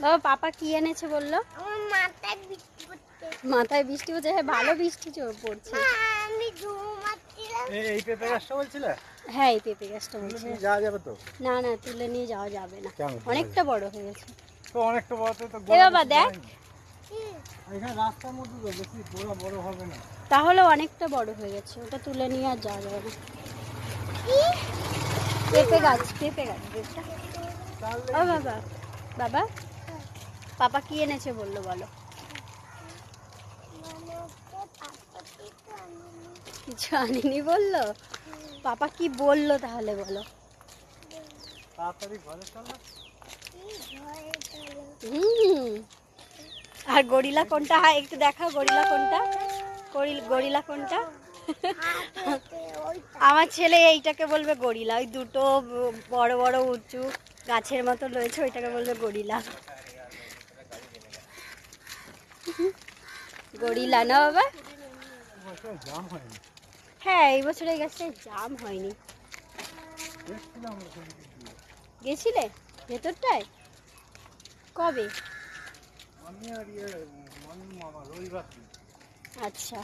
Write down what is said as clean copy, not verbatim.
বাবা পাপা কি এনেছে বললো? আমার মাথায় বৃষ্টি পড়ছে। মাথায় বৃষ্টি হচ্ছে? হ্যাঁ, ভালো বৃষ্টি পড়ছে। আমি ঘুমাচ্ছিলাম। এই পেঁপে গাছটা বলছিলে? হ্যাঁ, এই পেঁপে গাছটা তুলে বলছে। নিয়ে যাওয়া যাবে তো? না না, তুলে নিয়ে যাওয়া যাবে না, কেন? অনেকটা বড় হয়ে গেছে। তো অনেকটা বড় তো এ বাবা দেখ, এখানে রাস্তার মধ্যে তো বেশি বড় হবে না। তাহলে অনেকটা বড় হয়ে গেছে, ওটা তুলে নিয়ে আর যাওয়া যাবে না। পেঁপে গাছ, পেঁপে গাছ এটা। ও বাবা, বাবা পাপা কি এনেছে বললো বলো? কিছু আনিনি বললো? পাপা কি বললো তাহলে বলো? তাড়াতাড়ি ঘরে চল না। আর গরিলা কোনটা? হ্যাঁ, একটু দেখাও গরিলা কোনটা, গরিলা কোনটা? আমার ছেলে এইটাকে বলবে গরিলা, ওই দুটো বড় বড় উঁচু গাছের মতো রয়েছে ওইটাকে বলবে গরিলা। গরিলা না বাবা? হ্যাঁ, এই বছর এই গাছটায় জাম হয়নি। গেছিলে ভেতরটায়? কবে? আমি আর মামা রবিবার। আচ্ছা।